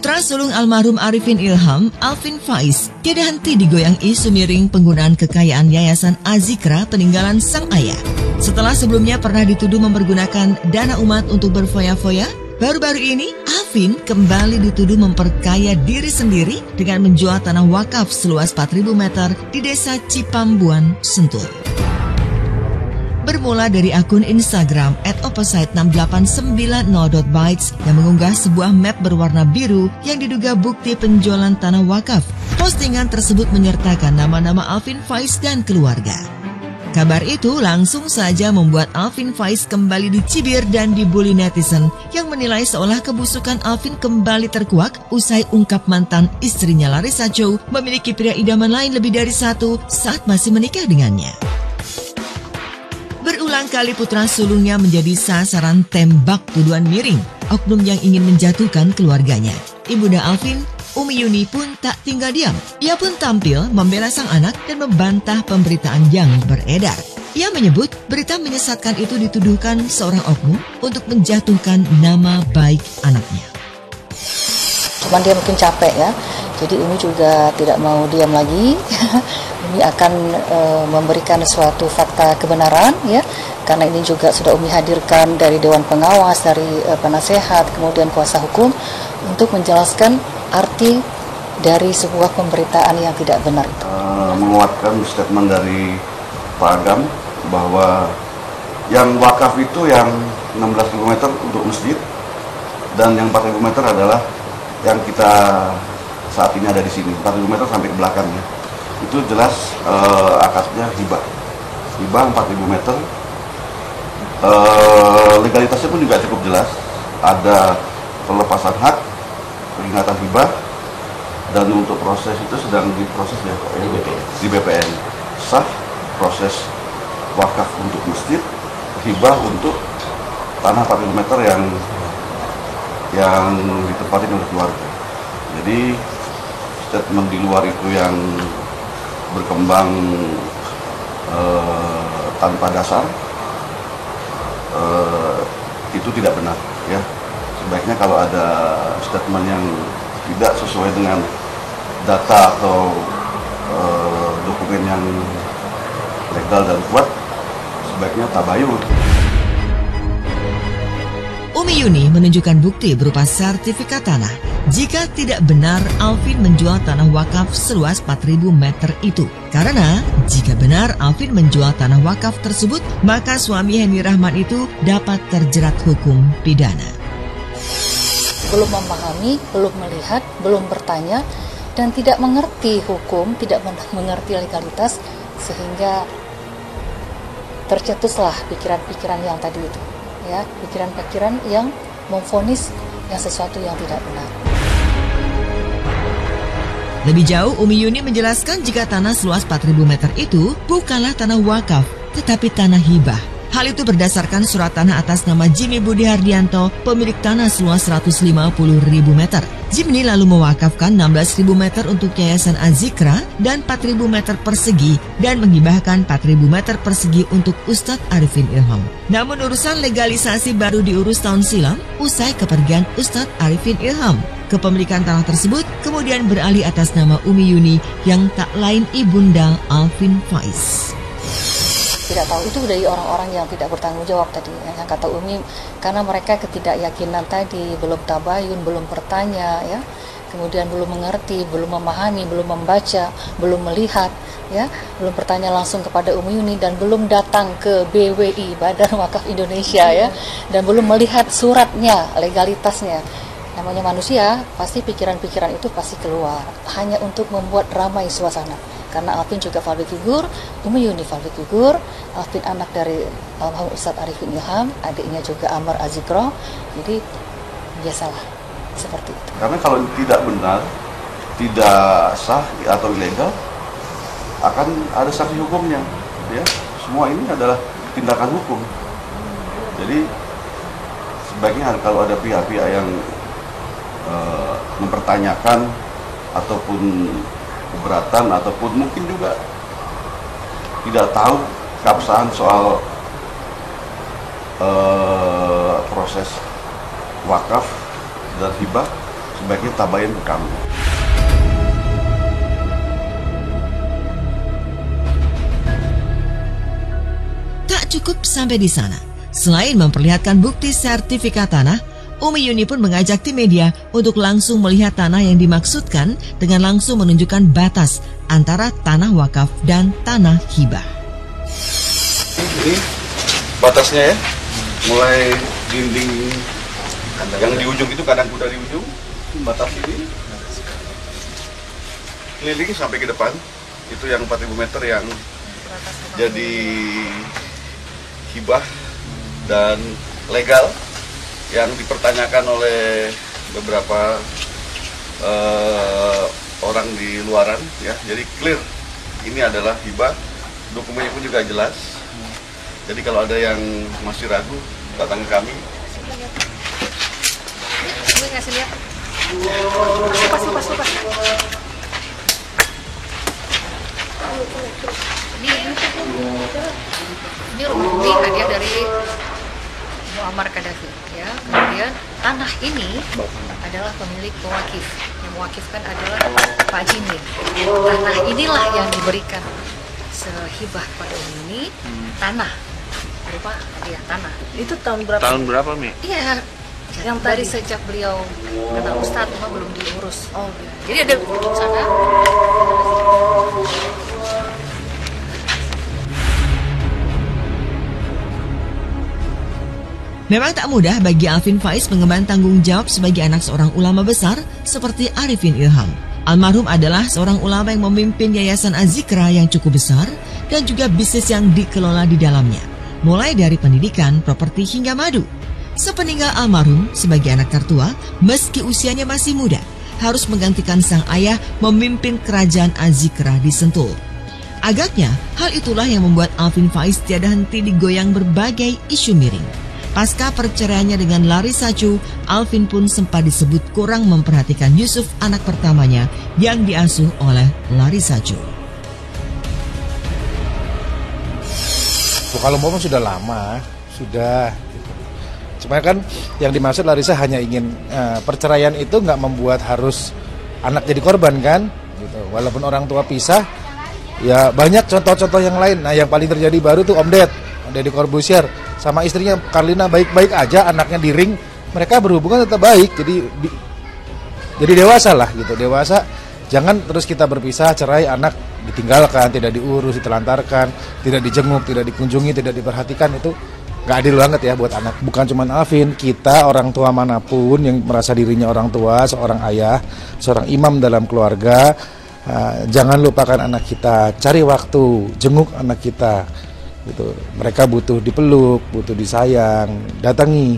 Putra sulung almarhum Arifin Ilham, Alvin Faiz, tidak henti digoyang isu miring penggunaan kekayaan Yayasan Azikra peninggalan sang ayah. Setelah sebelumnya pernah dituduh mempergunakan dana umat untuk berfoya-foya, baru-baru ini Alvin kembali dituduh memperkaya diri sendiri dengan menjual tanah wakaf seluas 4.000 meter di desa Cipambuan, Sentul. Bermula dari akun Instagram @opposite6890.bytes yang mengunggah sebuah map berwarna biru yang diduga bukti penjualan tanah wakaf. Postingan tersebut menyertakan nama-nama Alvin Faiz dan keluarga. Kabar itu langsung saja membuat Alvin Faiz kembali dicibir dan dibully netizen yang menilai seolah kebusukan Alvin kembali terkuak usai ungkap mantan istrinya Larissa Chow memiliki pria idaman lain lebih dari satu saat masih menikah dengannya. Berulang kali putra sulungnya menjadi sasaran tembak tuduhan miring oknum yang ingin menjatuhkan keluarganya. Ibunda Alvin, Umi Yuni pun tak tinggal diam. Ia pun tampil membela sang anak dan membantah pemberitaan yang beredar. Ia menyebut berita menyesatkan itu dituduhkan seorang oknum untuk menjatuhkan nama baik anaknya. Cuman dia mungkin capek ya, jadi Umi juga tidak mau diam lagi. Umi akan memberikan suatu fakta kebenaran ya, karena ini juga sudah Umi hadirkan dari Dewan Pengawas, dari penasehat, kemudian kuasa hukum untuk menjelaskan arti dari sebuah pemberitaan yang tidak benar itu. Menguatkan statement dari Pak Agam bahwa yang wakaf itu yang 16.000 meter untuk masjid dan yang 4.000 meter adalah yang kita saat ini ada di sini, 4.000 meter sampai ke belakangnya. Itu jelas akadnya hibah 4.000 meter. Legalitasnya pun juga cukup jelas, ada pelepasan hak, peringatan hibah, dan untuk proses itu sedang diproses ya Pak, di BPN. Sah proses wakaf untuk masjid, hibah untuk tanah 4.000 meter yang ditempatin oleh keluarga. Jadi statement di luar itu yang berkembang tanpa dasar itu tidak benar ya. Sebaiknya kalau ada statement yang tidak sesuai dengan data atau dokumen yang legal dan kuat, sebaiknya tabayun. Umi Yuni menunjukkan bukti berupa sertifikat tanah jika tidak benar Alvin menjual tanah wakaf seluas 4.000 meter itu. Karena jika benar Alvin menjual tanah wakaf tersebut, maka suami Henny Rahman itu dapat terjerat hukum pidana. Belum memahami, belum melihat, belum bertanya, dan tidak mengerti hukum, tidak mengerti legalitas, sehingga tercetuslah pikiran-pikiran yang tadi itu. Ya, pikiran-pikiran yang memvonis yang sesuatu yang tidak benar. Lebih jauh, Umi Yuni menjelaskan jika tanah seluas 4.000 meter itu bukanlah tanah wakaf, tetapi tanah hibah. Hal itu berdasarkan surat tanah atas nama Jimmy Budi Hardianto, pemilik tanah seluas 150.000 meter. Jimmy lalu mewakafkan 16.000 meter untuk Yayasan Azikra dan 4.000 meter persegi dan menghibahkan 4.000 meter persegi untuk Ustadz Arifin Ilham. Namun urusan legalisasi baru diurus tahun silam usai kepergian Ustadz Arifin Ilham. Kepemilikan tanah tersebut kemudian beralih atas nama Umi Yuni yang tak lain ibunda Alvin Faiz. Tidak tahu itu dari orang-orang yang tidak bertanggung jawab tadi, yang kata Umi, karena mereka ketidakyakinan tadi, belum tabayun, belum bertanya, ya, kemudian belum mengerti, belum memahami, belum membaca, belum melihat, ya, belum bertanya langsung kepada Umi Yuni dan belum datang ke BWI Badan Wakaf Indonesia, ya, dan belum melihat suratnya, legalitasnya. Namanya manusia, pasti pikiran-pikiran itu pasti keluar hanya untuk membuat ramai suasana. Karena Alvin juga public figure, Umi Yuni public figure, Alvin anak dari almarhum Ustadz Arifin Ilham, adiknya juga Amar Azikro, jadi biasalah seperti itu. Karena kalau tidak benar, tidak sah atau ilegal, akan ada sanksi hukumnya. Ya, semua ini adalah tindakan hukum. Jadi sebaiknya kalau ada pihak-pihak yang mempertanyakan ataupun keberatan ataupun mungkin juga tidak tahu keabsahan soal proses wakaf dan hibah, sebaiknya tabayin ke kami. Tak cukup sampai di sana. Selain memperlihatkan bukti sertifikat tanah, Umi Yuni pun mengajak tim media untuk langsung melihat tanah yang dimaksudkan dengan langsung menunjukkan batas antara tanah wakaf dan tanah hibah. Ini batasnya ya, mulai dinding yang di ujung itu, kadang kuda di ujung, batas ini keliling sampai ke depan, itu yang 4.000 meter yang jadi hibah dan legal, yang dipertanyakan oleh beberapa orang di luaran ya. Jadi clear, ini adalah hibah, dokumennya pun juga jelas. Jadi kalau ada yang masih ragu, datang ke kami. Ini ngasih lihat. Pas. Ini rumah Umi hadiah dari Muammar Gaddafi ya. Kemudian tanah ini adalah pemilik mewakif. Yang mewakifkan adalah Pak Jimmy. Tanah inilah yang diberikan sehibah pada Umi ini, tanah berupa hadiah tanah. Itu tahun berapa? Tahun berapa, Mi? Iya, yang dari sejak beliau kena Ustadz cuma belum diurus. Oh, iya. Jadi ada di sana. Memang tak mudah bagi Alvin Faiz mengemban tanggung jawab sebagai anak seorang ulama besar seperti Arifin Ilham. Almarhum adalah seorang ulama yang memimpin Yayasan Az-Zikra yang cukup besar dan juga bisnis yang dikelola di dalamnya, mulai dari pendidikan, properti hingga madu. Sepeninggal almarhum sebagai anak tertua, meski usianya masih muda, harus menggantikan sang ayah memimpin kerajaan Az-Zikra di Sentul. Agaknya, hal itulah yang membuat Alvin Faiz tiada henti digoyang berbagai isu miring. Pasca perceraiannya dengan Larissa Chu, Alvin pun sempat disebut kurang memperhatikan Yusuf, anak pertamanya yang diasuh oleh Larissa Chu. Kalau mau sudah lama, sudah. Gitu. Cuma kan yang dimaksud Larissa hanya ingin perceraian itu nggak membuat harus anak jadi korban kan. Gitu. Walaupun orang tua pisah, ya banyak contoh-contoh yang lain. Nah yang paling terjadi baru tuh Om Deddy Corbuzier sama istrinya Carlina baik-baik aja, anaknya di ring, mereka berhubungan tetap baik. Jadi dewasa lah gitu, dewasa. Jangan terus kita berpisah, cerai, anak ditinggalkan, tidak diurus, ditelantarkan, tidak dijenguk, tidak dikunjungi, tidak diperhatikan, itu nggak adil banget ya buat anak. Bukan cuma Alvin, kita orang tua manapun yang merasa dirinya orang tua, seorang ayah, seorang imam dalam keluarga, jangan lupakan anak kita, cari waktu, jenguk anak kita. Gitu. Mereka butuh dipeluk, butuh disayang, datangi.